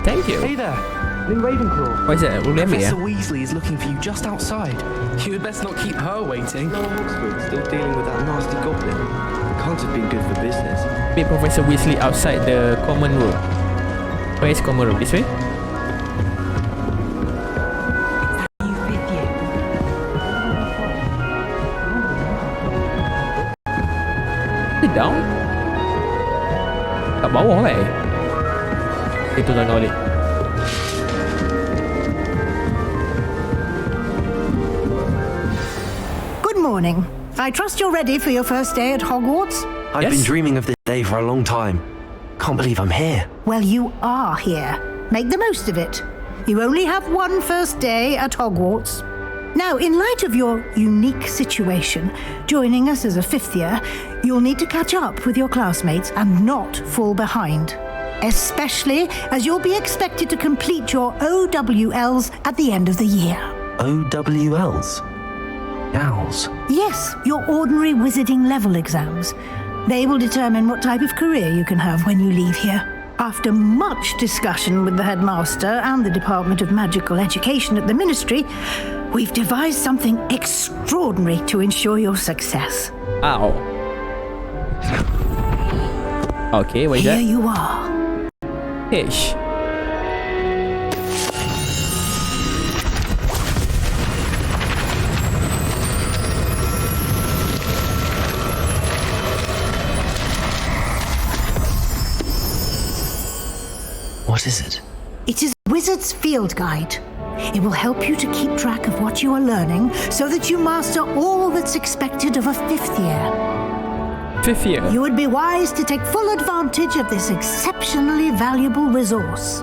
Thank you. Hey there, new Ravenclaw. What is that? Professor Weasley is looking for you just outside. You had best not keep her waiting. No, Oxford, still dealing with that nasty goblin. Can't have been good for business. Meet Professor Weasley outside the common room. Where is common room? This way? Sit down? Kat bawah kan? Itu tak balik. Good morning. I trust you're ready for your first day at Hogwarts? I've Yes. been dreaming of this day for a long time. Can't believe I'm here. Well, you are here. Make the most of it. You only have one first day at Hogwarts. Now, in light of your unique situation, joining us as a fifth year, you'll need to catch up with your classmates and not fall behind. Especially as you'll be expected to complete your OWLs at the end of the year. OWLs? Owls. Yes, your ordinary wizarding level exams. They will determine what type of career you can have when you leave here. After much discussion with the headmaster and the Department of Magical Education at the Ministry, we've devised something extraordinary to ensure your success. Ow. Okay, what is Here that? you are. H. What is it? It is a wizard's field guide. It will help you to keep track of what you are learning so that you master all that's expected of a fifth year. Fifth year. You would be wise to take full advantage of this exceptionally valuable resource.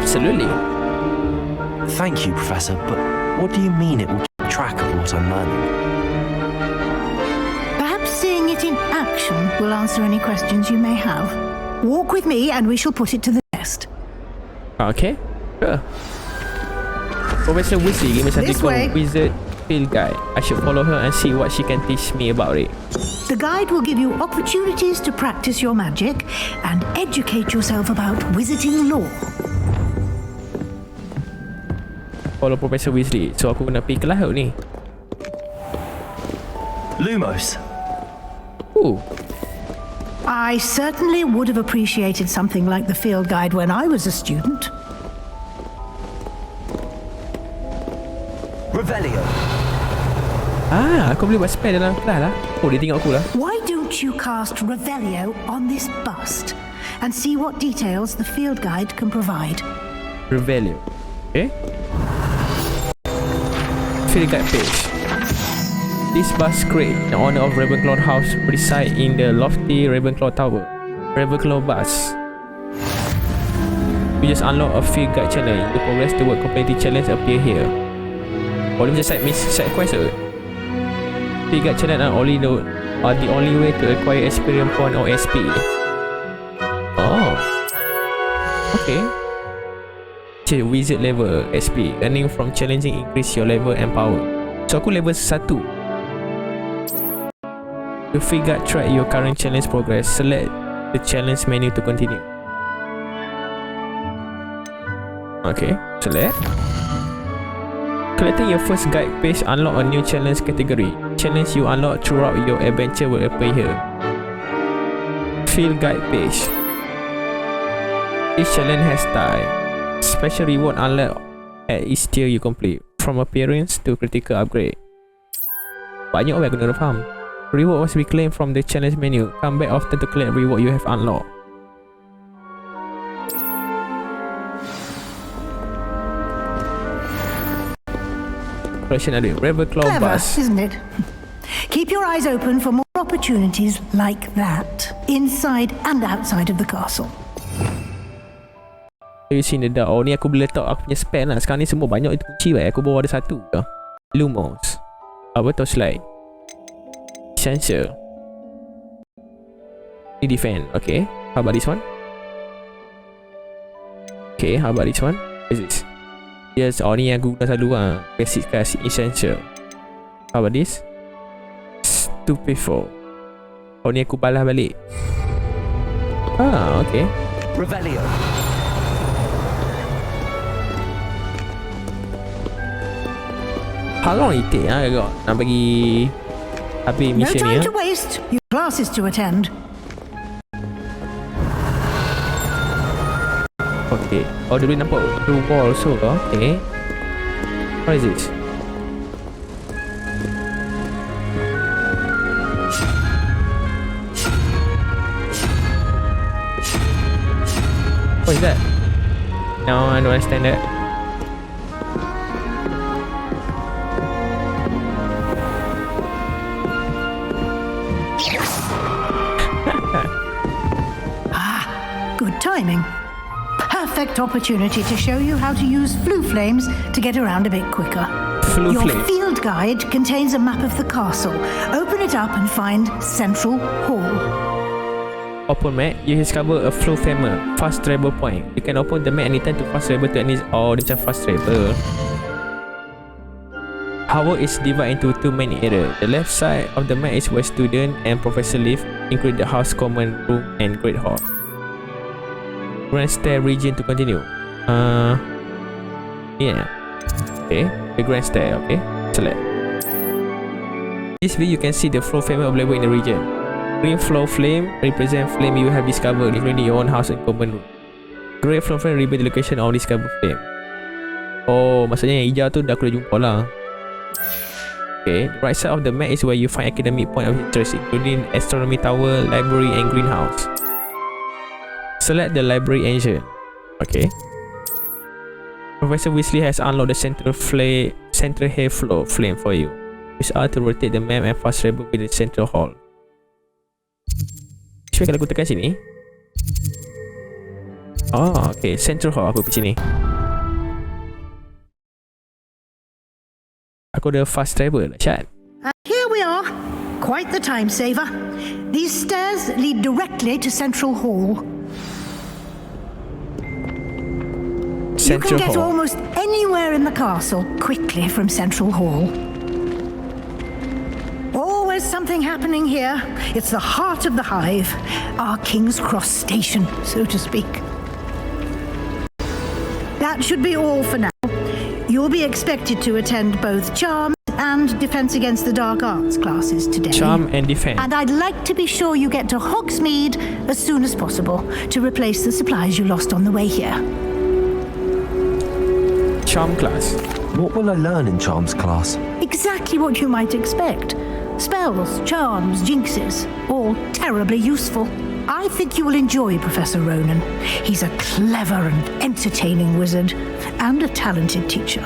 Absolutely. Thank you, Professor, but what do you mean it will keep track of what I'm learning? Perhaps seeing it in action will answer any questions you may have. Walk with me and we shall put it to the test. Okay. Sure. Professor Weasley gave me something This way. called Wizard Field Guide. I should follow her and see what she can teach me about it. The guide will give you opportunities to practice your magic and educate yourself about wizarding lore. Follow Professor Weasley. So aku kena pergi kelas ni. Lumos. Ooh. I certainly would have appreciated something like the field guide when I was a student. Revelio. Aku boleh buat spell dalam kelas lah. Oh, dia tengok aku lah. Why don't you cast Revelio on this bust and see what details the field guide can provide? Revelio. Okay. Field guide page. This bus crate in honor of Ravenclaw House reside in the lofty Ravenclaw Tower. Ravenclaw bus. You just unlock a field guide challenge. To progress toward completing challenge appear here. Oh, dia macam side quest ke? Field guide challenge are the only way to acquire experience point or SP. Oh. Okay. Wizard level SP. Earning from challenging increase your level and power. So aku level 1. To figure track your current challenge progress, select the challenge menu to continue. Okay, select. Collecting your first guide page unlock a new challenge category. Challenge you unlock throughout your adventure will appear here. Field guide page. Each challenge has time. Special reward unlocked at each tier you complete, from appearance to critical upgrade. Banyak orang aku nak faham. Reward must be claimed from the challenge menu. Come back often to collect reward you have unlocked. Collection ada Ravenclaw Clever, bus. isn't it? Keep your eyes open for more opportunities like that, inside and outside of the castle. You seen the dark. Oh, ni aku boleh letak aku punya spell lah. Sekarang ni semua banyak itu kunci baik. Aku bawa ada satu je. Lumos. Apa tu slide? Essential. Ni defend. Okay. How about this one? Okay. How about this one? What is this? Yes. Oh, ni yang aku guna selalu lah. Basic kasih essential. How about this? Stupeful. Oh, ni aku balas balik. Okay. Revelio. How long it take kau nak bagi habis No mission ni time to waste. Your classes to attend. Okay. Oh, dia boleh nampak through wall also ke? Okay. What is this? What is that? No, I don't understand that. Good timing. Perfect opportunity to show you how to use flue flames to get around a bit quicker. Flue Your flame. field guide contains a map of the castle. Open it up and find Central Hall. Open map, you discover a flow flamer, fast travel point. You can open the map anytime to fast travel to any. Oh, dia macam fast travel. Hogwarts is divided into two main areas. The left side of the map is where students and professors live, including the house, common room, and great hall. Grand stair region to continue. Yeah. Okay, the grand stair. Okay, select. This view you can see the flow flamer available in the region. Green flow flame represent flame you have discovered, including your own house and common room. Grey flow flame reveal the location of discovered flame. Oh, maksudnya yang hijau tu dah aku dah jumpa lah. Okay, the right side of the map is where you find academic point of interest, including astronomy tower, library, and greenhouse. Select the library engine. Okay. Professor Weasley has unlocked the central hair flow flame for you. Use R to rotate the map and fast travel within the central hall. Cuba kalau aku tekan sini. Oh, okay. Central hall apa pergi sini. Aku ada fast travel lah, chat. And here we are. Quite the time saver. These stairs lead directly to Central Hall. You can Central get hall. almost anywhere in the castle quickly from Central Hall. Always something happening here. It's the heart of the hive, our King's Cross station, so to speak. That should be all for now. You'll be expected to attend both Charm and Defense Against the Dark Arts classes today. Charm and defense. And I'd like to be sure you get to Hogsmeade as soon as possible to replace the supplies you lost on the way here. Charm class. What will I learn in Charms class? Exactly what you might expect. Spells, charms, jinxes, all terribly useful. I think you will enjoy Professor Ronan. He's a clever and entertaining wizard and a talented teacher.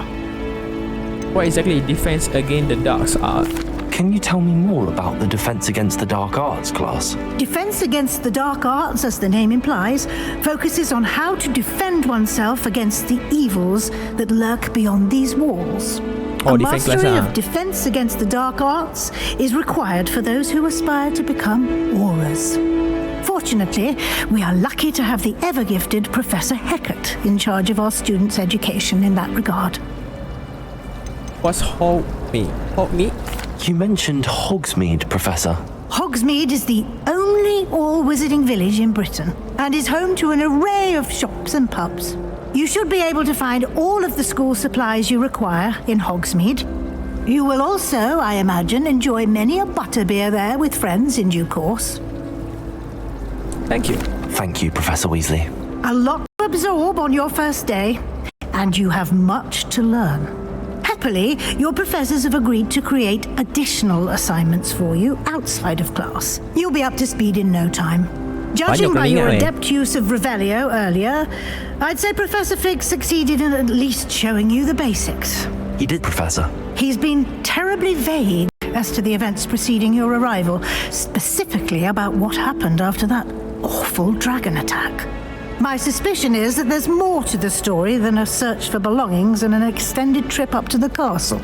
What exactly defense against the dark arts? Can you tell me more about the Defense Against the Dark Arts class? Defense Against the Dark Arts, as the name implies, focuses on how to defend oneself against the evils that lurk beyond these walls. Oh, A defense class, mastery ah. of Defense Against the Dark Arts is required for those who aspire to become aurors. Fortunately, we are lucky to have the ever-gifted Professor Hecat in charge of our students' education in that regard. What's Hogmeade? Hogmeade? You mentioned Hogsmeade, Professor. Hogsmeade is the only all-wizarding village in Britain and is home to an array of shops and pubs. You should be able to find all of the school supplies you require in Hogsmeade. You will also, I imagine, enjoy many a butterbeer there with friends in due course. Thank you. Thank you, Professor Weasley. A lot to absorb on your first day, and you have much to learn. Happily, your professors have agreed to create additional assignments for you outside of class. You'll be up to speed in no time. Judging by your adept use of Revelio earlier, I'd say Professor Fig succeeded in at least showing you the basics. He did, Professor. He's been terribly vague as to the events preceding your arrival, specifically about what happened after that awful dragon attack. My suspicion is that there's more to the story than a search for belongings and an extended trip up to the castle.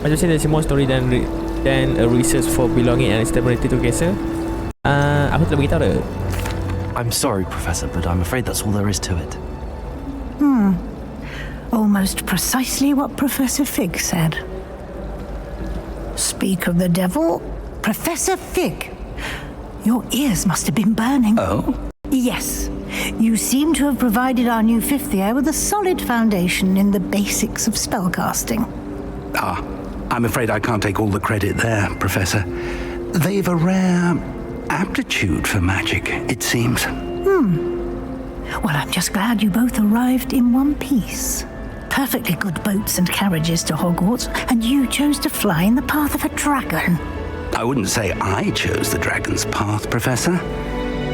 Macam saya there's more story than a research for belonging and stability to cancer. Aku telah beritahu dah. I'm sorry, Professor, but I'm afraid that's all there is to it. Almost precisely what Professor Fig said. Speak of the devil, Professor Fig. Your ears must have been burning. Oh? Yes. You seem to have provided our new fifth year with a solid foundation in the basics of spellcasting. I'm afraid I can't take all the credit there, Professor. They've a rare aptitude for magic, it seems. Well, I'm just glad you both arrived in one piece. Perfectly good boats and carriages to Hogwarts, and you chose to fly in the path of a dragon. I wouldn't say I chose the dragon's path, Professor.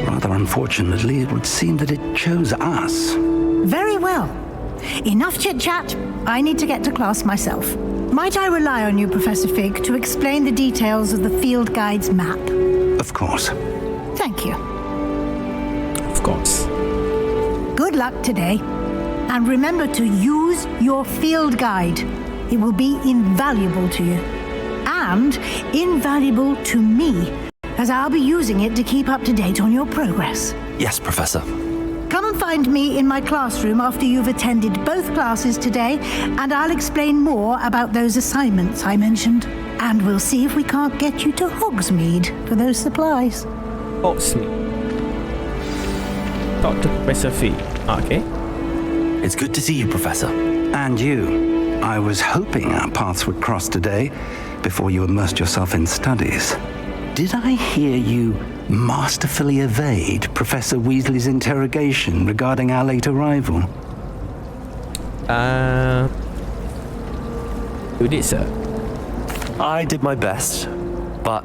Rather unfortunately, it would seem that it chose us. Very well. Enough chit-chat. I need to get to class myself. Might I rely on you, Professor Fig, to explain the details of the field guide's map? Of course. Thank you. Of course. Good luck today. And remember to use your field guide. It will be invaluable to you. And invaluable to me, as I'll be using it to keep up to date on your progress. Yes, Professor. Come and find me in my classroom after you've attended both classes today, and I'll explain more about those assignments I mentioned. And we'll see if we can't get you to Hogsmeade for those supplies. Hogsmeade. Talk to Professor Fee. Okay. It's good to see you, Professor. And you. I was hoping our paths would cross today before you immersed yourself in studies. Did I hear you masterfully evade Professor Weasley's interrogation regarding our late arrival? You did, sir. I did my best, but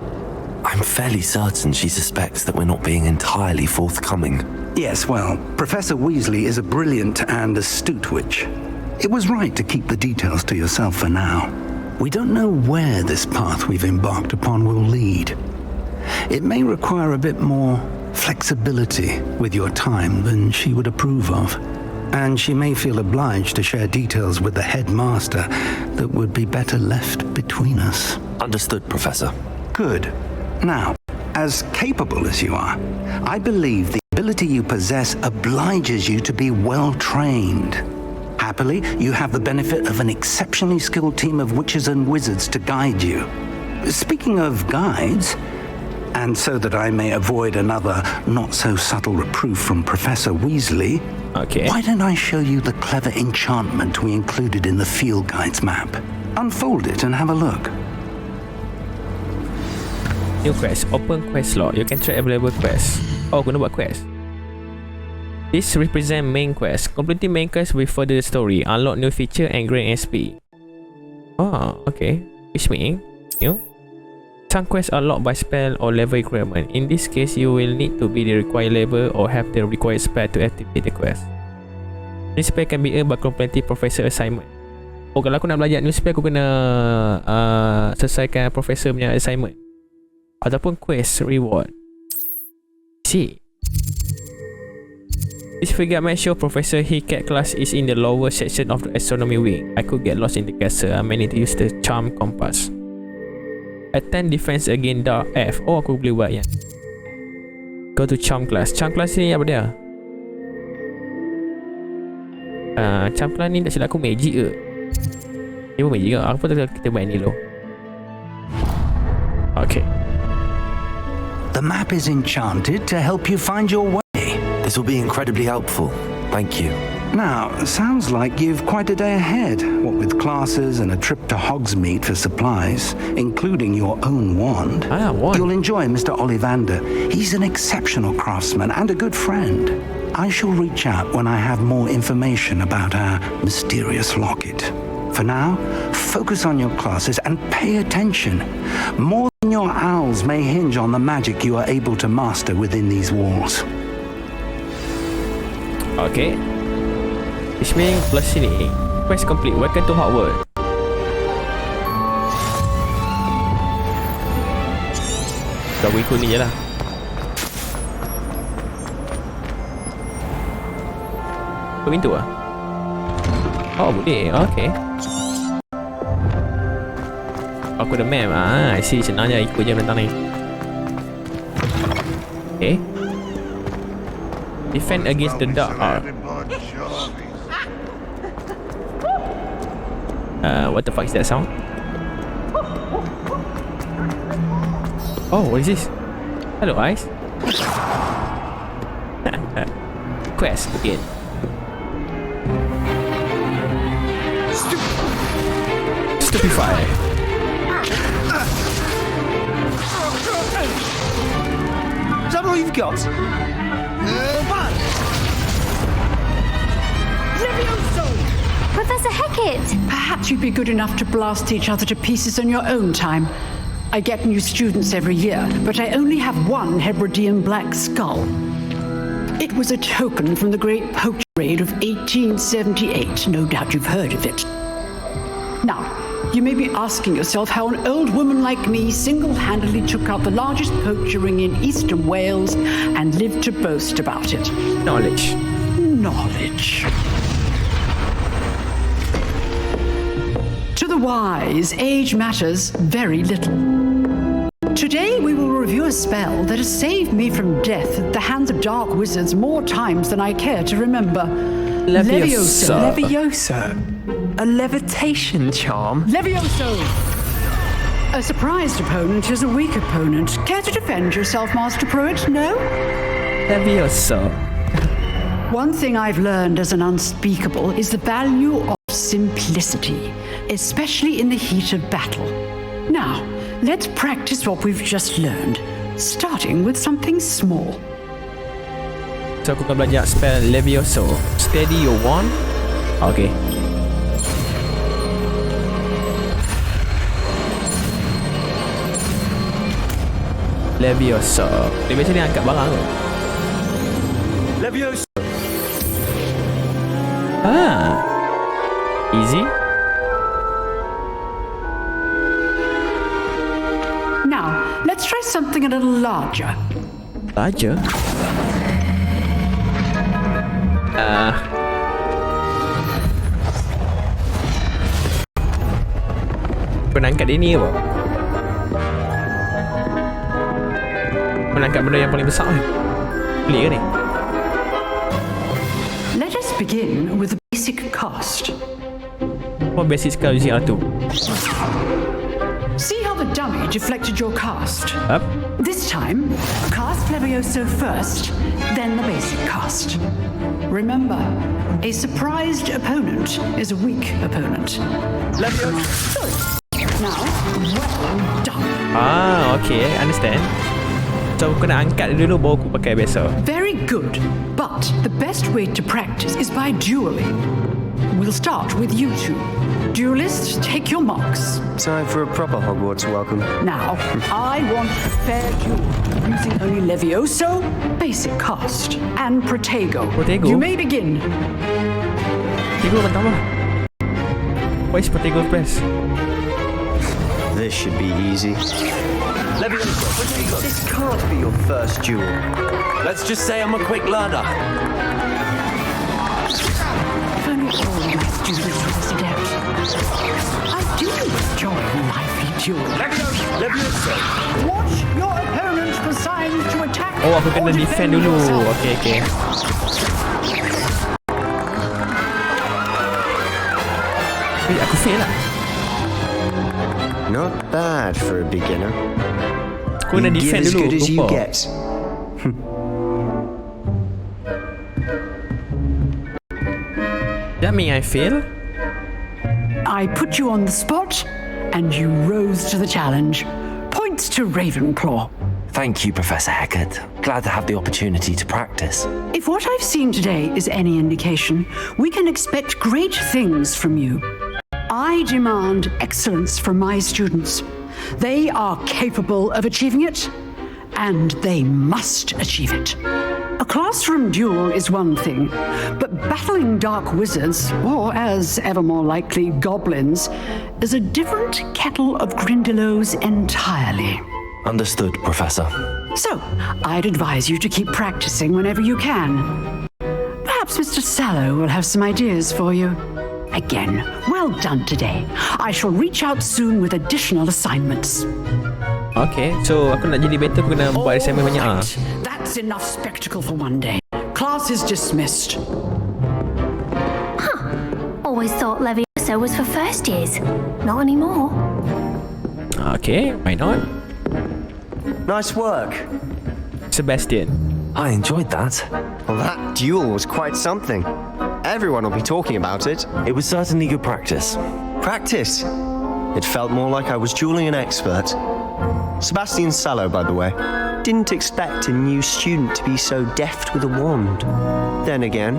I'm fairly certain she suspects that we're not being entirely forthcoming. Yes, well, Professor Weasley is a brilliant and astute witch. It was right to keep the details to yourself for now. We don't know where this path we've embarked upon will lead. It may require a bit more flexibility with your time than she would approve of. And she may feel obliged to share details with the headmaster that would be better left between us. Understood, Professor. Good. Now, as capable as you are, I believe the ability you possess obliges you to be well trained. Happily, you have the benefit of an exceptionally skilled team of witches and wizards to guide you. Speaking of guides, and so that I may avoid another not-so-subtle reproof from Professor Weasley, Okay. why don't I show you the clever enchantment we included in the field guide's map? Unfold it and have a look. New quest. Open quest slot. You can track available quests. Oh, guna buat quest. This represent main quest. Completing main quest will further the story. Unlock new feature and gain SP. Oh, okay. Which means, some quests are locked by spell or level requirement. In this case, you will need to be the required level or have the required spell to activate the quest. New spell can be earned by completing professor assignment. Oh, kalau aku nak belajar new spell, aku kena selesaikan professor punya assignment ataupun quest reward. See, this figure may show Professor Hickett class is in the lower section of the astronomy wing. I could get lost in the castle. I may need to use the charm compass. Attend defense against dark F. Oh, aku boleh buat yang go to charm class. Charm class ni apa dia? Charm class ni tak silap aku magic ke? Dia pun magic ke? Apa tu kita buat ni dulu? Okay. The map is enchanted to help you find your way. This will be incredibly helpful. Thank you. Now, sounds like you've quite a day ahead, what with classes and a trip to Hogsmeade for supplies, including your own wand. Wand. You'll enjoy Mr. Ollivander. He's an exceptional craftsman and a good friend. I shall reach out when I have more information about our mysterious locket. For now, focus on your classes and pay attention. More than your owls may hinge on the magic you are able to master within these walls. Okay. Which means plus sini. Quest complete. Welcome to Hogwarts. Kau ikut ni je lah. Buka pintu lah. Oh, boleh. Okay. Aku ada map. I see. Senang je ikut je tentang ni. Okay. Defend against the dark. What the fuck is that sound? Oh, what is this? Hello, eyes. Quest again. Stupefy. Is that all you've got? Professor Hackett! Perhaps you'd be good enough to blast each other to pieces on your own time. I get new students every year, but I only have one Hebridean black skull. It was a token from the Great Poacher Raid of 1878. No doubt you've heard of it. Now, you may be asking yourself how an old woman like me single-handedly took out the largest poacher ring in eastern Wales and lived to boast about it. Knowledge. To the wise, age matters very little. Today we will review a spell that has saved me from death at the hands of dark wizards more times than I care to remember. Leviosa. Leviosa. A levitation charm? Levioso! A surprised opponent is a weak opponent. Care to defend yourself, Master Pruitt? No? Leviosa. One thing I've learned as an unspeakable is the value of simplicity, especially in the heat of battle. Now, let's practice what we've just learned, starting with something small. So aku akan belajar spell Levioso. Steady your wand. Okay. Levioso. Dia biasa ni angkat barang ke? Leviosa. Easy. Now, let's try something a little larger. Larger? Kau nak angkat dia ni ke apa? Kau nak angkat benda yang paling besar ni? Pelik ke ni? Let us begin with the basic cast. What basic skill using R2? See how the dummy deflected your cast? Up? This time, cast Levioso first, then the basic cast. Remember, a surprised opponent is a weak opponent. Levioso! Now, well done. Okay, I understand. So aku kena angkat dia dulu baru aku pakai biasa. Very good, but the best way to practice is by dueling. We'll start with you two. Duelists, take your marks. Time for a proper Hogwarts welcome. Now, I want a fair duel using only Levioso, basic cast, and Protego. Protego? You may begin. Protego bantang apa? What is Protego press? This should be easy. Levioso, this can't be your first duel. Let's just say I'm a quick learner. If only all my students were this adept. I do enjoy lively duels. Levioso. Watch your opponent for signs to attack. Oh, aku kena or defend dulu. yourself. Okay. Aku fail lah. Not bad for a beginner. Aku kena You give defend as dulu. good as you Lupa. get. That mean I fail? I put you on the spot, and you rose to the challenge. Points to Ravenclaw. Thank you, Professor Hackett. Glad to have the opportunity to practice. If what I've seen today is any indication, we can expect great things from you. I demand excellence from my students. They are capable of achieving it, and they must achieve it. A classroom duel is one thing, but battling dark wizards, or as ever more likely, goblins, is a different kettle of Grindylows entirely. Understood, Professor. So, I'd advise you to keep practicing whenever you can. Perhaps Mr. Sallow will have some ideas for you. again. Well done today. I shall reach out soon with additional assignments. Okay, so aku nak jadi better, aku kena buat assignment banyak ah. Right. That's enough spectacle for one day. Class is dismissed. Always thought Levioso was for first years. Not anymore. Okay, why not? Nice work. Sebastian. I enjoyed that. Well, that duel was quite something. Everyone will be talking about it. It was certainly good practice. Practice. It felt more like I was dueling an expert. Sebastian Sallow, by the way. Didn't expect a new student to be so deft with a wand. Then again,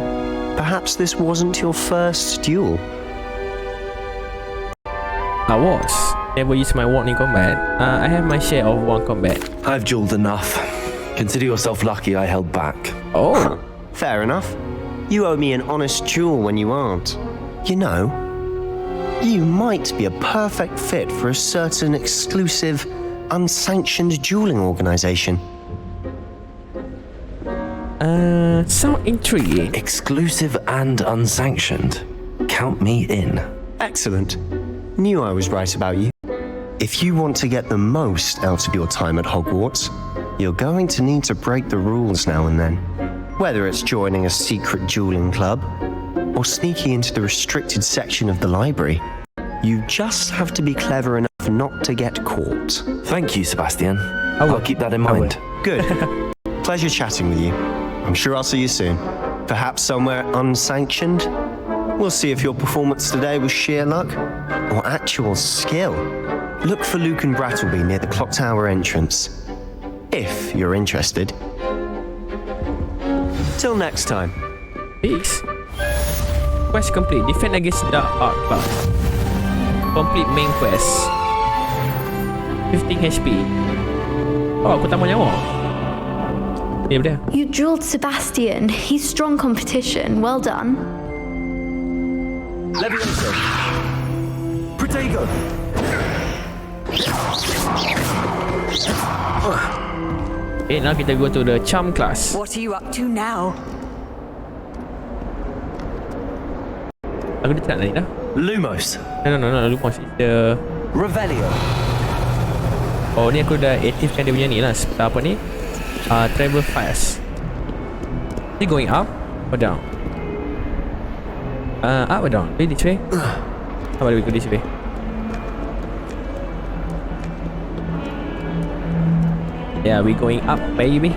perhaps this wasn't your first duel. I was. Never used my wand in combat. I have my share of wand combat. I've duelled enough. Consider yourself lucky I held back. Oh. Fair enough. You owe me an honest duel when you aren't. You know, you might be a perfect fit for a certain exclusive, unsanctioned dueling organization. Sound intriguing. Exclusive and unsanctioned. Count me in. Excellent. Knew I was right about you. If you want to get the most out of your time at Hogwarts, you're going to need to break the rules now and then. Whether it's joining a secret dueling club or sneaking into the restricted section of the library, you just have to be clever enough not to get caught. Thank you, Sebastian. I'll keep that in mind. Good. Pleasure chatting with you. I'm sure I'll see you soon. Perhaps somewhere unsanctioned? We'll see if your performance today was sheer luck or actual skill. Look for Luke and Brattleby near the clock tower entrance, if you're interested. Till next time. Peace. Quest complete. Defend against Dark Art Club. Complete main quest. 15 HP. Oh, aku tambah nyawa. Ni apa dia? You drilled Sebastian. He's strong competition. Well done. Levioso. Protego. Okay, now kita go to the charm class. What are you up to now? Aku dah tak nak ni dah. Lumos. No, lupa sih. The Revelio. Oh, ni aku dah aktifkan dia punya ni lah. Apa ni? Travel fast. Ni going up or down? Up or down? This way? How about we go this way? Yeah, we going up, baby.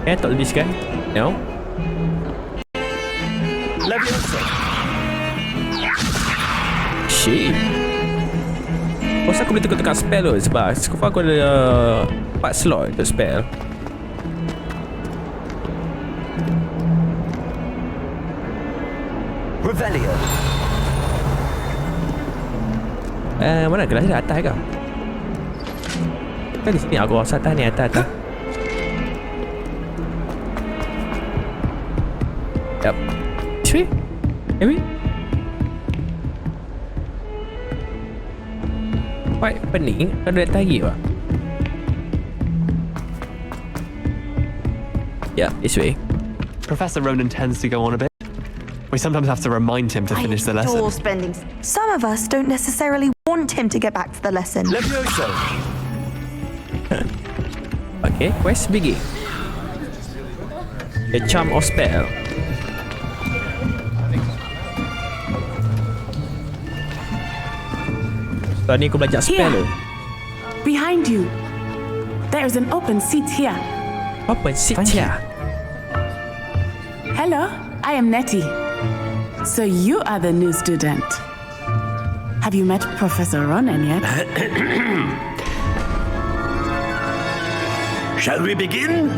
Can I talk to this guy? No? Levioso. Shit. Masa aku boleh tukar-tukar spell tu sebab aku ada 4 slot untuk spell. Revelio. Mana kelas dia? Atas ke? Kan di sini aku rasa atas ni, atas. Yup. This way? Maybe? Quite pening. Ada atas lagi apa? Yeah, this way. Professor Ronan tends to go on a bit. We sometimes have to remind him to finish the lesson. Spending. Some of us don't necessarily want him to get back to the lesson. Levioso. Okay, quest begin. The charm or spell. So ni aku belajar spell tu. Behind you. There's an open seat here. Open seat here. Hello, I am Nettie. So you are the new student. Have you met Professor Ronan yet? Shall we begin?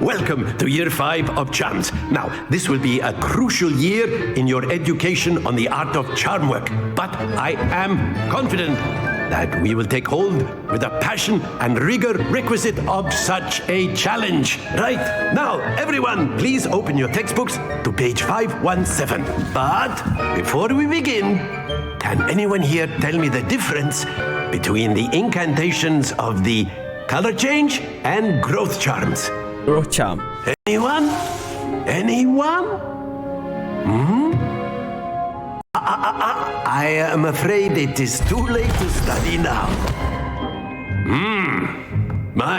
Welcome to Year 5 of Charms. Now, this will be a crucial year in your education on the art of charm work. But I am confident that we will take hold with the passion and rigor requisite of such a challenge. Right, now, everyone, please open your textbooks to page 517. But before we begin, can anyone here tell me the difference between the incantations of the color change and growth charms? Roh charm. Anyone? I am afraid it is too late to study now.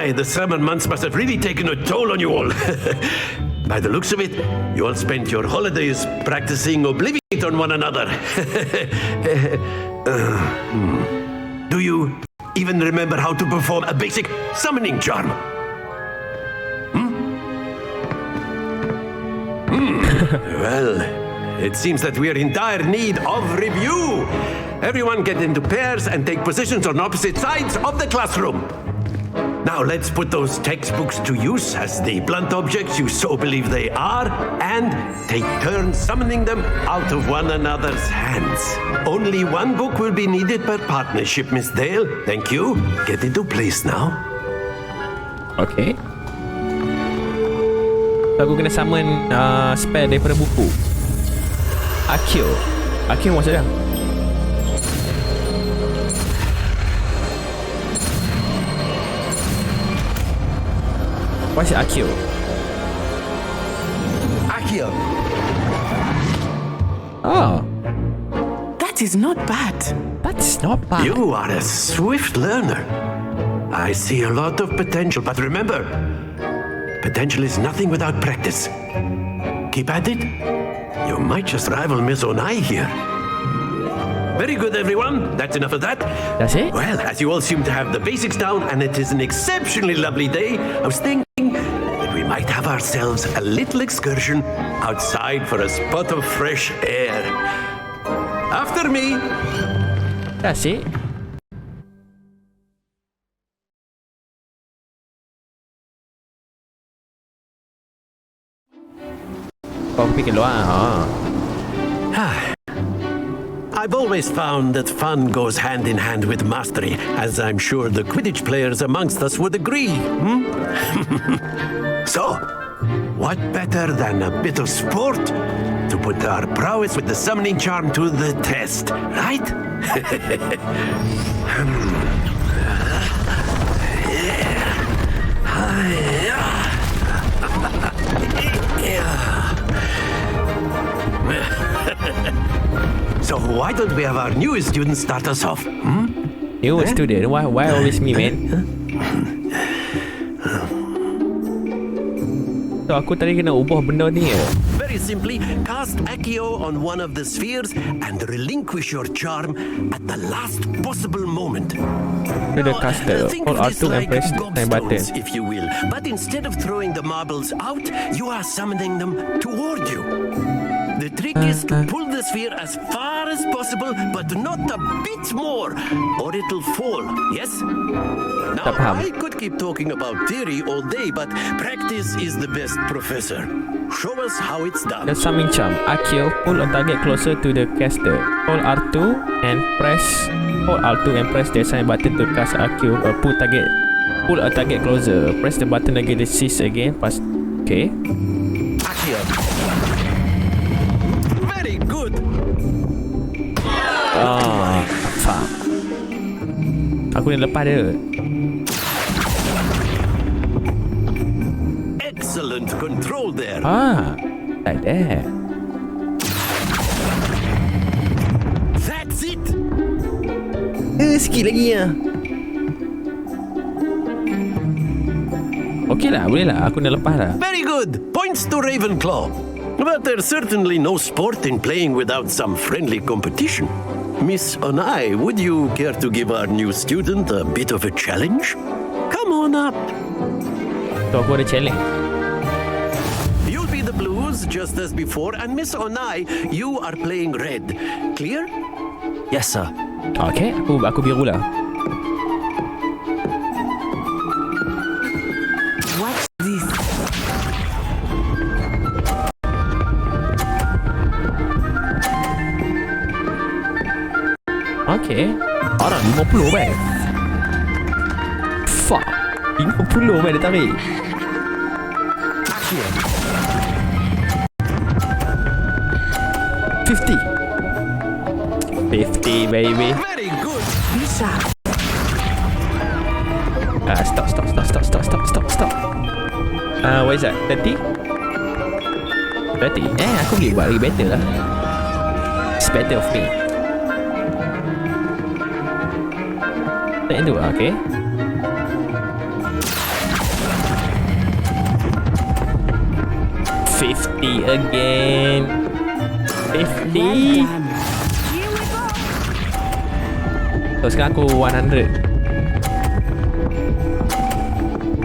The summer months must have really taken a toll on you all. By the looks of it, you all spent your holidays practicing Obliviate on one another. Do you even remember how to perform a basic summoning charm? Well, it seems that we are in dire need of review. Everyone get into pairs and take positions on opposite sides of the classroom. Now let's put those textbooks to use as the blunt objects you so believe they are, and take turns summoning them out of one another's hands. Only one book will be needed per partnership, Miss Dale. Thank you. Get into place now. Okay. Aku kena summon spell daripada buku. Akhirnya maksud dia. What's Akhirnya? Oh. That is not bad. That's not bad. You are a swift learner. I see a lot of potential, but remember, potential is nothing without practice. Keep at it. You might just rival Miss Onai here. Very good, everyone. That's enough of that. That's it? Well, as you all seem to have the basics down, and it is an exceptionally lovely day, I was thinking that we might have ourselves a little excursion outside for a spot of fresh air. After me. That's it. Kau pergi keluar. I've always found that fun goes hand in hand with mastery, as I'm sure the Quidditch players amongst us would agree. So, what better than a bit of sport to put our prowess with the summoning charm to the test, right? So why don't we have our newest student start us off? Newest student? Why always me, man? So aku tadi kena ubah benda ni. Very simply, cast Accio on one of the spheres and relinquish your charm at the last possible moment. To the caster, hold R2 and press the button. If you will, but instead of throwing the marbles out, you are summoning them toward you. The trick is to pull the sphere as far as possible, but not a bit more, or it'll fall, yes? Now, I could keep talking about theory all day, but practice is the best professor. Show us how it's done. The summoning charm. Akio, pull a target closer to the caster. Hold R2 and press the assign button to cast Akio. Pull a target closer. Press the button again to seize again. Okay. Akio. Very good. Fuck. Aku dah lepas dia. Excellent control there. Like that. That's it. Sikit lagi ya. Okey lah, boleh lah. Aku dah lepas dah. Very good. Points to Ravenclaw. But there's certainly no sport in playing without some friendly competition. Miss Onai, would you care to give our new student a bit of a challenge? Come on up. So aku ada challenge. You'll be the blues just as before, and Miss Onai, you are playing red. Clear? Yes, sir. Okay, aku biru lah. Watch this. Okay. Orang 50 baik. Fuck. 50 baik dia tarik. 50 baby. Very good. Lisa. Stop. What is that? 30? 30? Aku boleh buat lagi better lah. It's better of me. Tak yang tu lah, okay. $50 again. 50. So sekarang aku 100.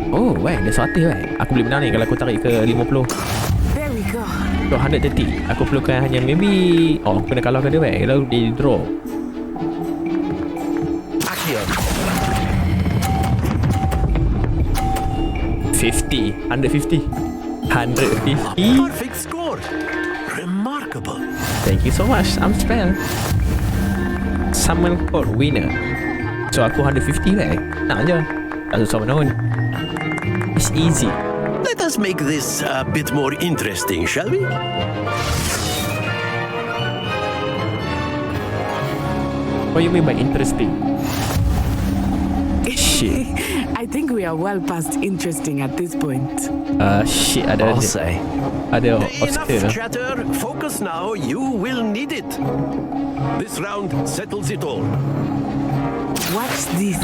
Oh, weh, ada suatu aku boleh menang ni kalau aku tarik ke 50. There we go. So 130. Aku perlukan hanya maybe aku kena kalahkan dia weh. Lalu dia draw. Akhirnya. 50. 150. 150. Perfect score. Remarkable. Thank you so much. I'm spell. Summon code winner. So aku 150 weh. Nak je. Tak susah mana. It's easy. Let us make this a bit more interesting, shall we? What do you mean by interesting? Shit. I think we are well past interesting at this point. Shit. Ada Enough obstacle. chatter. Focus now. You will need it. This round settles it all. Watch this.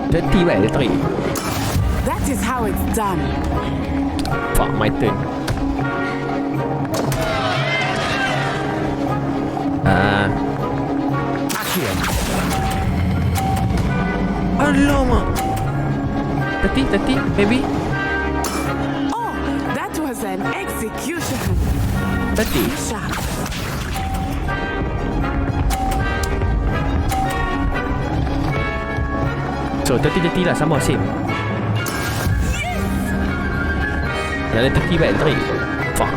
Dirty weh, dia tarik. That is how it's done. Fuck, my turn. Akhirnya. Alamak. 30, maybe. Oh, that was an execution. 30. Sharp. So 30 lah, sama same. Dah ada 30 baik tarik. Fuck.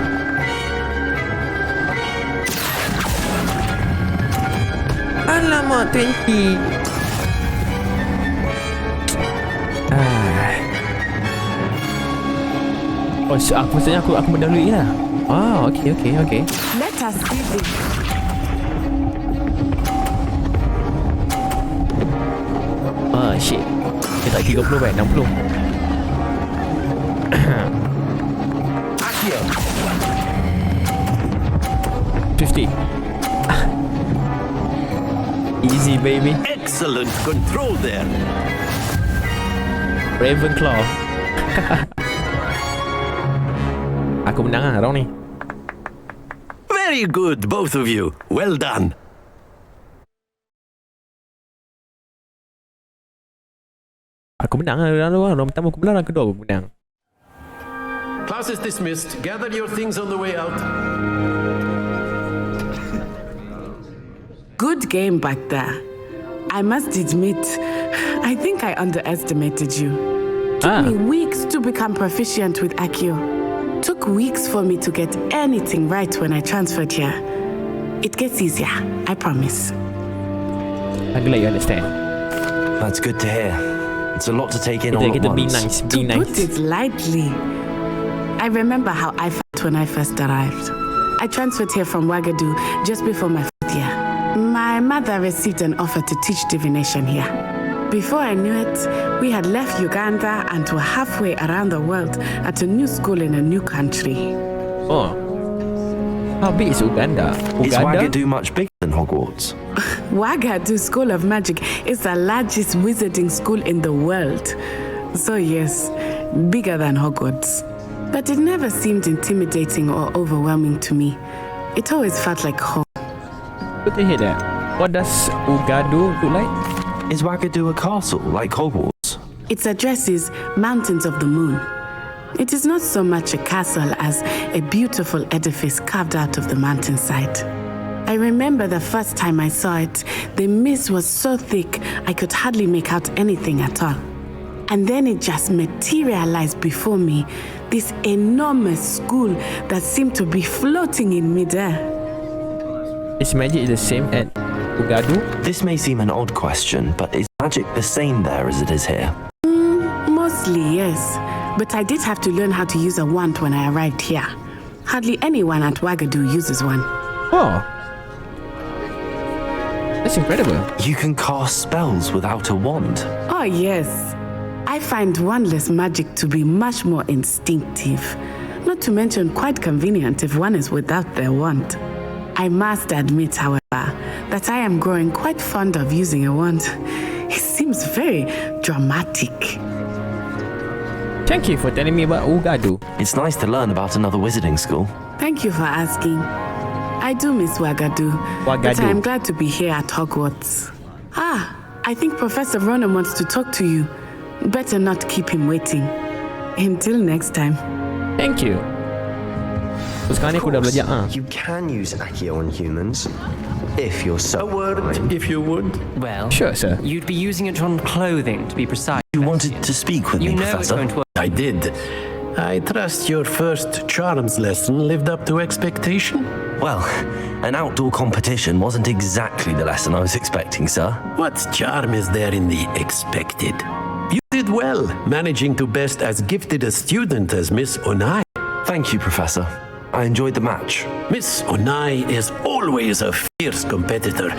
Alamak, 20. Oh, so maksudnya aku mendahului lah. Okay. Let us see this. Shit. Dia tak 30 baik, 60. Akhirnya. 50. Easy, baby. Excellent control there. Ravenclaw. Aku menang lah round ni. Very good, both of you. Well done. Aku menang lah round pertama aku menang, round kedua aku menang. Class is dismissed. Gather your things on the way out. Good game back there. I must admit, I think I underestimated you. Took me weeks to become proficient with Akio. Took weeks for me to get anything right when I transferred here. It gets easier, I promise. I'm glad you understand. That's good to hear. It's a lot to take in all at Kita be once. nice, To put it lightly, I remember how I felt when I first arrived. I transferred here from Wagadu just before my 4th year. My mother received an offer to teach divination here. Before I knew it, we had left Uganda and were halfway around the world at a new school in a new country. Oh. How big is Uganda? Is Wagadu much bigger than Hogwarts? Wagadu School of Magic is the largest wizarding school in the world. So yes, bigger than Hogwarts. But it never seemed intimidating or overwhelming to me. It always felt like home. Good to hear that. What does Ugadu look like? Is Wagadu a castle like Hogwarts? Its address is Mountains of the Moon. It is not so much a castle as a beautiful edifice carved out of the mountainside. I remember the first time I saw it, the mist was so thick I could hardly make out anything at all. And then it just materialized before me, this enormous school that seemed to be floating in midair. Is magic the same at Ugadu? This may seem an odd question, but is magic the same there as it is here? Mostly, yes. But I did have to learn how to use a wand when I arrived here. Hardly anyone at Wagadu uses one. Oh. That's incredible. You can cast spells without a wand. Oh, yes. I find wandless magic to be much more instinctive. Not to mention quite convenient if one is without their wand. I must admit, however, that I am growing quite fond of using a wand. It seems very dramatic. Thank you for telling me about Ugadu. It's nice to learn about another wizarding school. Thank you for asking. I do miss Wagadu, but I am glad to be here at Hogwarts. I think Professor Ronan wants to talk to you. Better not keep him waiting. Until next time. Thank you. Sekarang ni aku dah belajar. You can use Accio on humans, if you're so. A word, if you would. Well, Sure, sir. you'd be using it on clothing, to be precise. You wanted to speak with You me, know it's Professor? going to work. I did. I trust your first charms lesson lived up to expectation. Well, an outdoor competition wasn't exactly the lesson I was expecting, sir. What charm is there in the expected? You did well, managing to best as gifted a student as Miss Onai. Thank you, Professor. I enjoyed the match. Miss Onai is always a fierce competitor,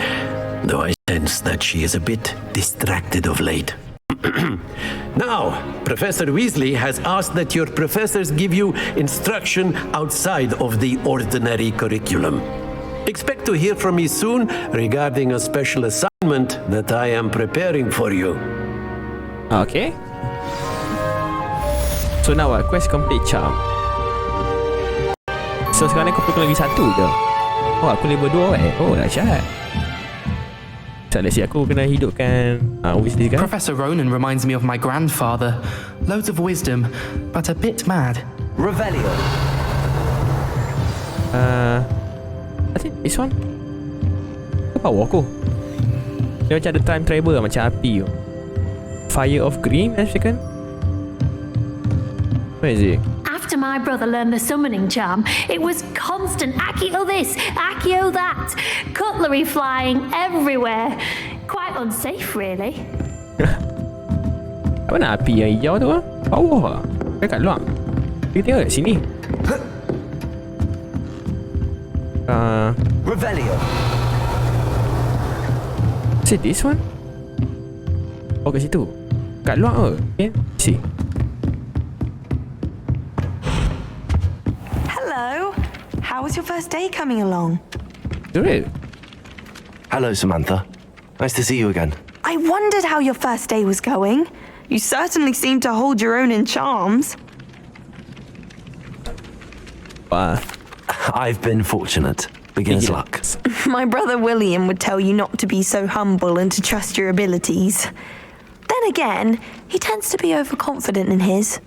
though I sense that she is a bit distracted of late. Now, Professor Weasley has asked that your professors give you instruction outside of the ordinary curriculum. Expect to hear from me soon regarding a special assignment that I am preparing for you. Okay. So now what? Quest complete charm. So sekarang aku perlu lagi satu je. Oh, aku level 2 Oh, dahsyat. So let's see, aku kena hidupkan Weasley kan? Professor Ronan reminds me of my grandfather. Loads of wisdom, but a bit mad. Revelio. I think this one. Apa power aku? Dia macam ada time travel lah, macam api tu. Fire of Green, I reckon. Where is it? After my brother learned the summoning charm, it was constant Accio this, Accio that, cutlery flying everywhere. Quite unsafe, really. Apa nak api yang hijau tu lah? Power lah. Dekat luar. Kita tengok kat sini. Revelio. Is it this one? Oh, kat situ. Kat luar ke? Okay, see. Hello. How was your first day coming along? Good. Hello, Samantha. Nice to see you again. I wondered how your first day was going. You certainly seem to hold your own in charms. I've been fortunate. Beginner's luck. My brother William would tell you not to be so humble and to trust your abilities. Then again, he tends to be overconfident in his.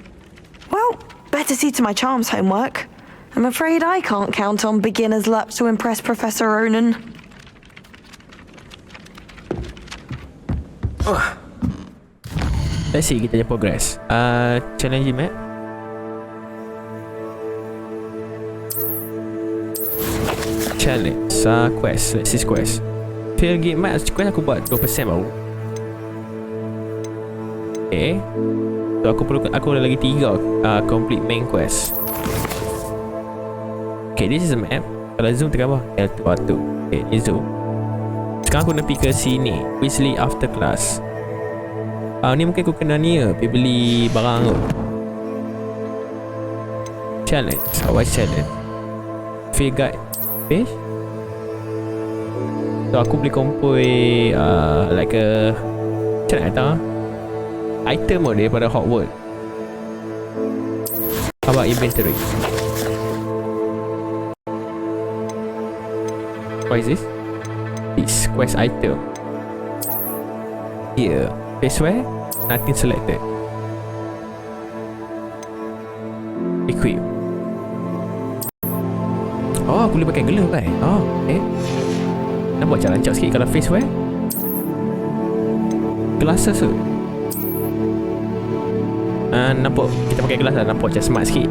Well, better see to my charms homework. I'm afraid I can't count on beginner's luck to impress Professor Ronan. Let's see, kita punya progress. Challenge map. Challenge. Quest. Let's see quest. Fail game map. Quest aku buat 2% baru. Okay. So aku ada lagi 3 complete main quest. Okay, this is a map. Kalau zoom tekan bawah L2. Okay, ni zoom. Sekarang aku nak pergi ke sini, Weasley after class. Ni mungkin aku kena ni pergi beli barang tu. Challenge. What challenge? Field guide page. So aku boleh kumpul like a macam nak kata item daripada Hogwart. How about inventory? What is this? This quest item. Here, faceware, nothing selected. Equip. Oh, aku boleh pakai glove kan? Oh, okay. Nak buat macam rancak sikit kalau faceware. Glasses tu. Nampak kita pakai gelas lah, nampak macam smart sikit.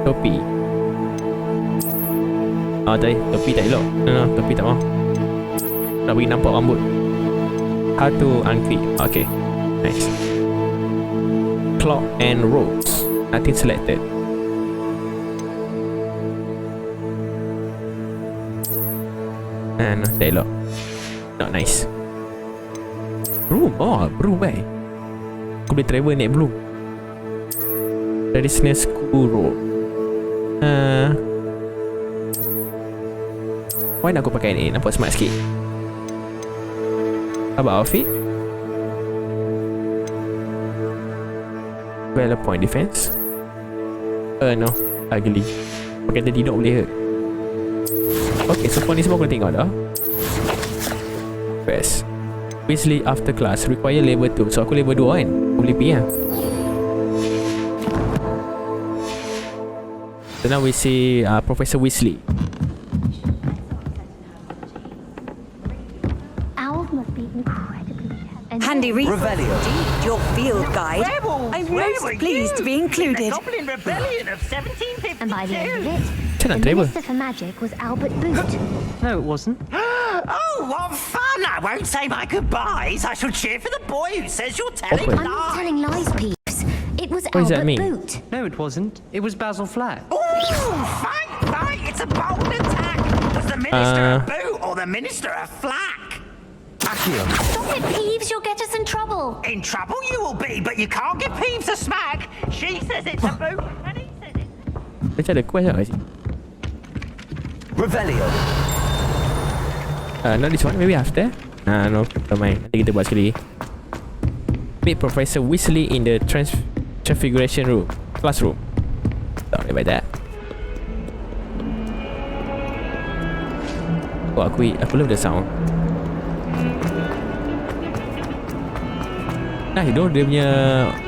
Topi. Tadi topi tak elok. No, topi tak mau. Nak bagi nampak rambut. How to unclip. Okay, nice. Clock and ropes, nothing selected. Tak elok. Not nice. Broom. Oh, broom Aku boleh travel naik broom. Traditional school robe. Why nak aku pakai ni? Nampak smart sikit. Apa outfit? Valor point defense. No, ugly. Pakai tadi not boleh hurt. Okay, so point ni semua aku tengok dah. Best. Weasley after class require level 2. So aku level 2 kan? Aku boleh pergi lah. So now we see Professor Weasley. Owls must be incredibly Handy resource indeed, your field guide. I'm most pleased to be included. Goblin Rebellion of 1752. And by the end of it, Macam the travel? Minister for Magic was Albert Boot. No, it wasn't. Oh, what fun! I won't say my goodbyes. I shall cheer for the boy who says you're telling Open. I'm not lies. telling lies, Peeves. It was What does that Albert mean? Boot. No, it wasn't. It was Basil Flat. Ooh, fight! It's a bold attack. Was the minister a boot or the minister a flack? Stop it, Peeves. You'll get us in trouble. In trouble you will be, but you can't give Peeves a smack. She says it's a boot, and he says it's... Macam ada quest tak kat sini? Revelio. Not this one, maybe after. No, tak main. Nanti kita buat sekali. Meet Professor Weasley in the Transfiguration room. Classroom. Sorry about that. Oh, aku love the sound. Nice doh, dia punya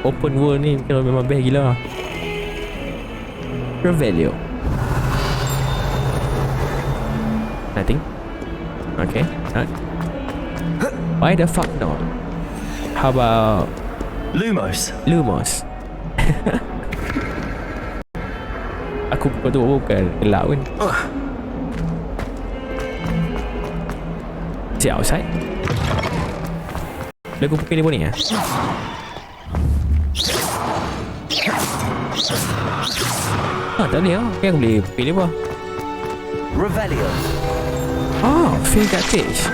open world ni kalau memang best gila. Revelio. Nothing. Okay, not. Why the fuck not? How about Lumos. Lumos? Aku betul bukan gelap kan. See outside. Lagu pukul ni pun ni ya. Tak boleh lah. Okay, aku boleh pilih apa. Revelio. Fill that page.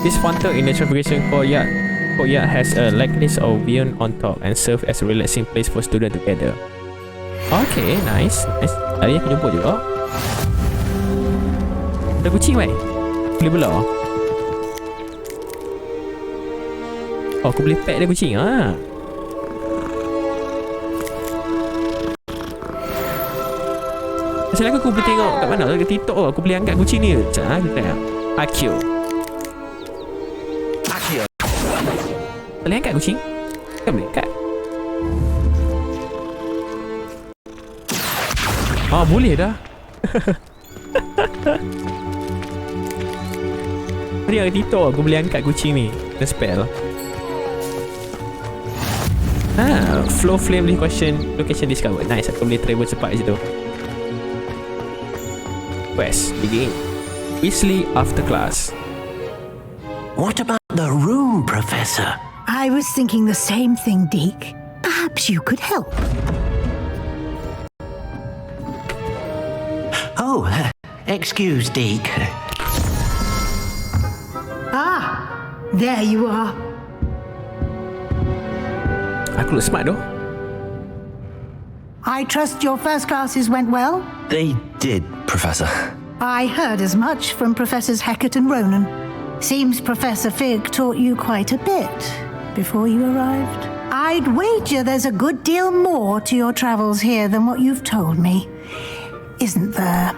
This fountain in the Transfiguration courtyard has a likeness of beyond on top and serve as a relaxing place for students to gather. Okay, nice. Tadi aku jemput juga. Ada kucing mai. Boleh belah. Oh, aku boleh pet dia kucing ah. Macam aku boleh tengok kat mana kat TikTok aku boleh angkat kucing ni. Macam kita tengok. Akhirnya. Boleh angkat kucing? Kan boleh angkat. Boleh dah. Tadi kat TikTok aku boleh angkat kucing ni. The spell. Flow flame location discovered. Nice, aku boleh travel cepat kat situ. Quest begin. Weasley after class. What about the room, Professor? I was thinking the same thing, Deke. Perhaps you could help. Oh, excuse, Deke. There you are. Aku look smart though. I trust your first classes went well? They did, Professor. I heard as much from Professors Hecat and Ronan. Seems Professor Fig taught you quite a bit before you arrived. I'd wager there's a good deal more to your travels here than what you've told me. Isn't there?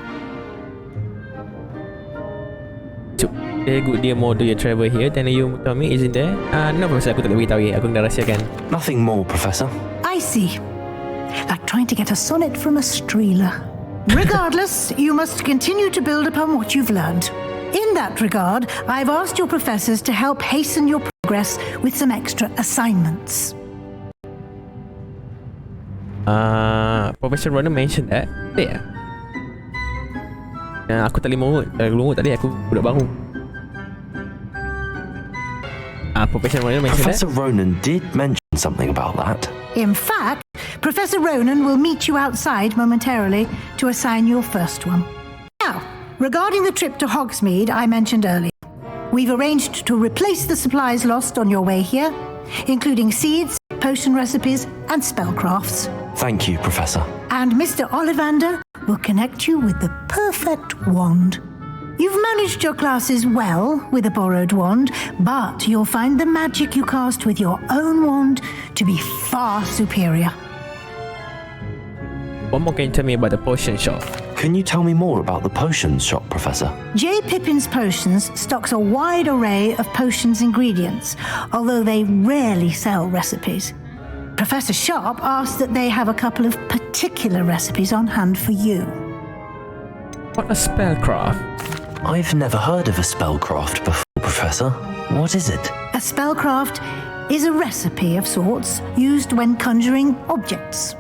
So, a good deal more to your travel here than you told me, isn't there? No, Professor, aku tak boleh beritahu. Aku dah rahsiakan. Nothing more, Professor. I see. Like trying to get a sonnet from a streeler. Regardless, you must continue to build upon what you've learned. In that regard, I've asked your professors to help hasten your progress with some extra assignments. Professor Ronan mentioned that. Yeah. Aku tak boleh mengut tadi aku budak baru. Professor Ronan mentioned Professor Ronan did mention something about that. In fact, Professor Ronan will meet you outside momentarily to assign your first one. Now, regarding the trip to Hogsmeade I mentioned earlier, We've arranged to replace the supplies lost on your way here, including seeds, potion recipes, and spellcrafts. Thank you, Professor. And Mr. Ollivander will connect you with the perfect wand. You've managed your classes well with a borrowed wand, but you'll find the magic you cast with your own wand to be far superior. What more can you tell me about the potion shop? Can you tell me more about the potions shop, Professor? J. Pippin's Potions stocks a wide array of potions ingredients, although they rarely sell recipes. Professor Sharp asked that they have a couple of particular recipes on hand for you. What a spellcraft? I've never heard of a spellcraft before, Professor. What is it? A spellcraft is a recipe of sorts used when conjuring objects.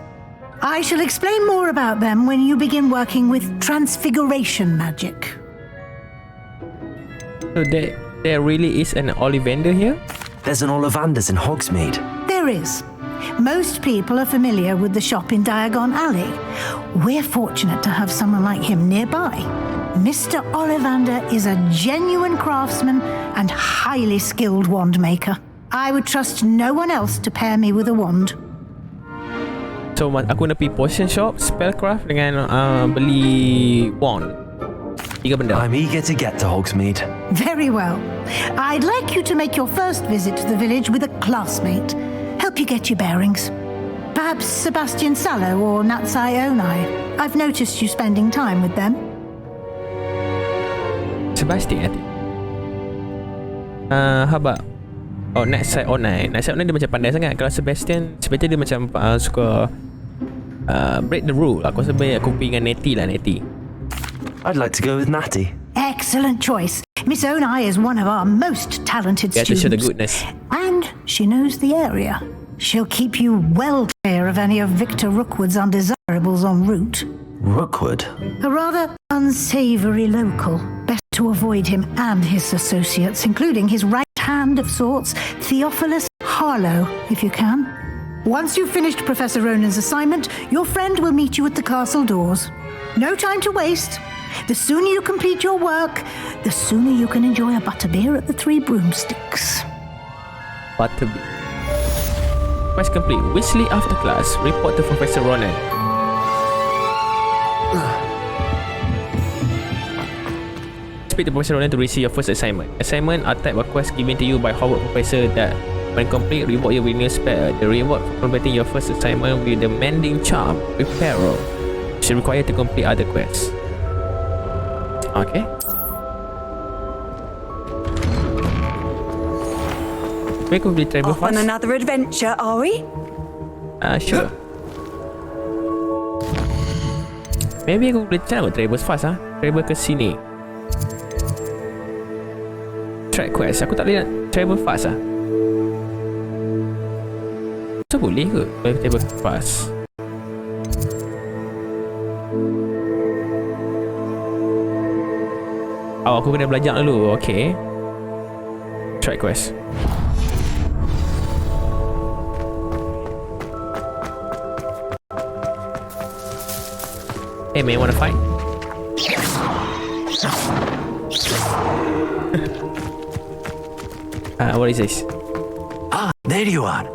I shall explain more about them when you begin working with transfiguration magic. So there really is an Ollivander here? There's an Ollivander's in Hogsmeade. There is. Most people are familiar with the shop in Diagon Alley. We're fortunate to have someone like him nearby. Mr. Ollivander is a genuine craftsman and highly skilled wand maker. I would trust no one else to pair me with a wand. So aku nak pergi potion shop, spellcraft dengan beli wand. 3 benda. I'm eager to get to Hogsmeade. Very well. I'd like you to make your first visit to the village with a classmate. Help you get your bearings. Perhaps Sebastian Sallow or Natsai Onai. I've noticed you spending time with them. Sebastian, I think. How about Natsai Onai. Natsai Onai dia macam pandai sangat. Kalau Sebastian dia macam suka break the rule. Aku rasa baik aku pergi dengan Nettie lah, Nettie. I'd like to go with Natty. Excellent choice. Miss Onai is one of our most talented Yeah, to students. show the goodness. And she knows the area. She'll keep you well clear of any of Victor Rookwood's undesirables en route. Rookwood? A rather unsavoury local. Best to avoid him and his associates, including his right hand of sorts, Theophilus Harlow, if you can. Once you've finished Professor Ronan's assignment, your friend will meet you at the castle doors. No time to waste. The sooner you complete your work, the sooner you can enjoy a butterbeer at the Three Broomsticks. Butterbeer. Quest complete. Weasley after class. Report to Professor Ronan. Speak to Professor Ronan to receive your first assignment. Assignment are type of quest given to you by Hogwart Professor that when complete, reward you with new spell. The reward for completing your first assignment with the Mending Charm with Peril should require to complete other quests. Okay. We could be travel Off on fast. another adventure, are we? Sure. Maybe aku boleh travel fast travel ke sini. Track quest. Aku tak boleh nak travel fast So boleh ke travel fast? Aku kena belajar dulu. Okay. Track quest. Hey man, wanna fight? What is this? There you are.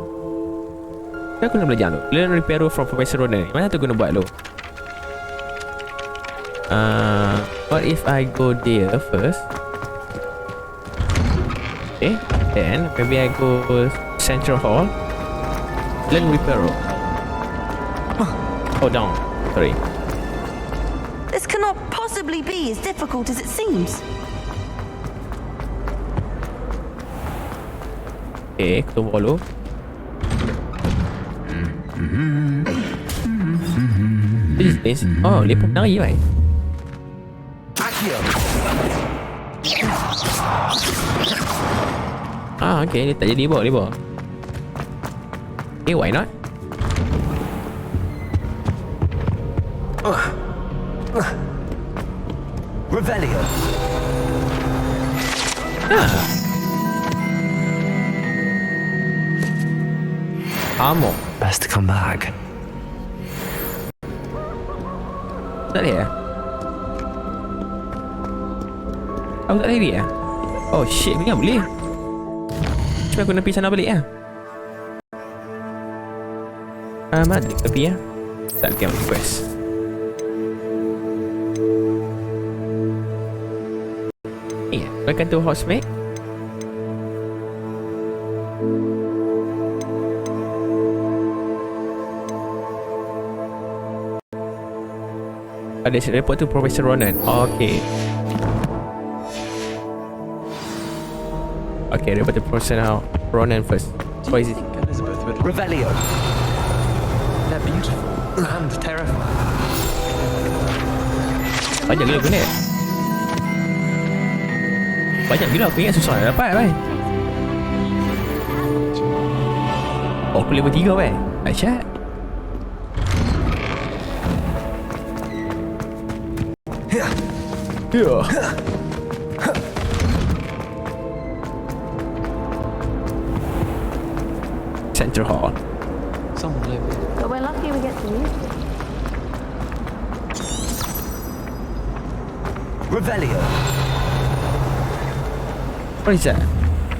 Aku nak belajar dulu. Learn repair from Professor Ronan. Mana tu guna buat dulu? What if I go there first? Okay, then maybe I go Central Hall. Learn repair. Oh, down. Sorry. This cannot possibly be as difficult as it seems. Okay, kita follow. This. Oh, dia pun menari right? Okay, dia tak jadi bawa. Okay, why not? Revelio. Armor. Best to come back. Tak boleh Aku tak boleh Oh shit, ni kan boleh. Cuma aku nak pergi sana balik lah. Mana tepi ya? Tak game request. Welcome to housemate. Ada report tu Professor Ronan. Okay. Okay, report to Professor Ronan first. What is it? Revelio. They're beautiful and terrifying. Banyak gila aku ni. Banyak gila aku ingat susah nak dapat kan. Oh, aku level 3 kan. Aisyah. Ya. Central Hall. Someone live. But we're lucky we get to use it. Revelio. What is that?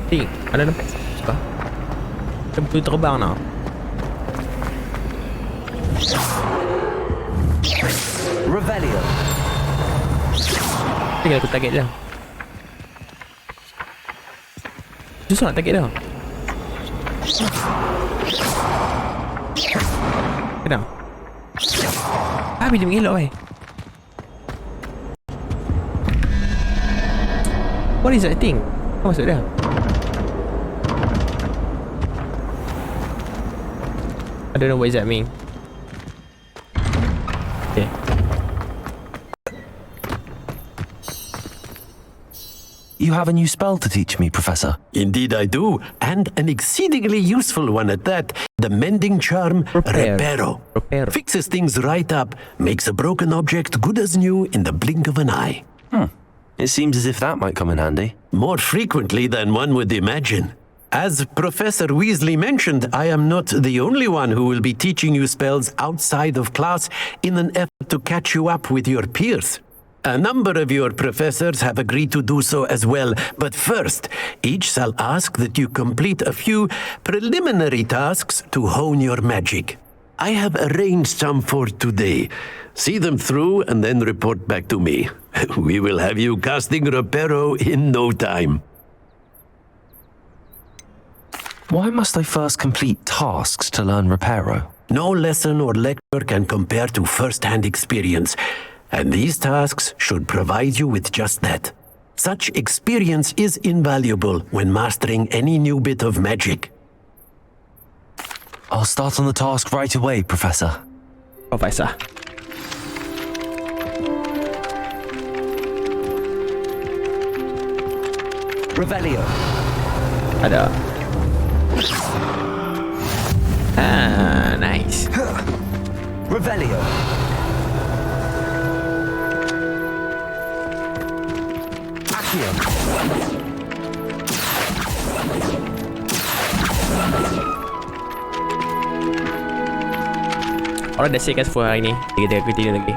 Ting, ada nampak? Suka. Macam tu terbang tau. Revelio. Tinggal aku target dia. Susah nak target dia. Kenapa? Habis dia mengelak weh. What is that thing? Apa maksud dia? I don't know what does that mean. Okay. You have a new spell to teach me, Professor. Indeed I do, and an exceedingly useful one at that. The mending charm, Reparo. Fixes things right up, makes a broken object good as new in the blink of an eye. It seems as if that might come in handy. More frequently than one would imagine. As Professor Weasley mentioned, I am not the only one who will be teaching you spells outside of class in an effort to catch you up with your peers. A number of your professors have agreed to do so as well, but first, each shall ask that you complete a few preliminary tasks to hone your magic. I have arranged some for today. See them through and then report back to me. We will have you casting Reparo in no time. Why must I first complete tasks to learn Reparo? No lesson or lecture can compare to first-hand experience, and these tasks should provide you with just that. Such experience is invaluable when mastering any new bit of magic. I'll start on the task right away, Professor. Professor. Revelio. Ada. Ah, nice. Revelio. Akhirnya. Orang dah siapkan semua hari ni. Kita lagi.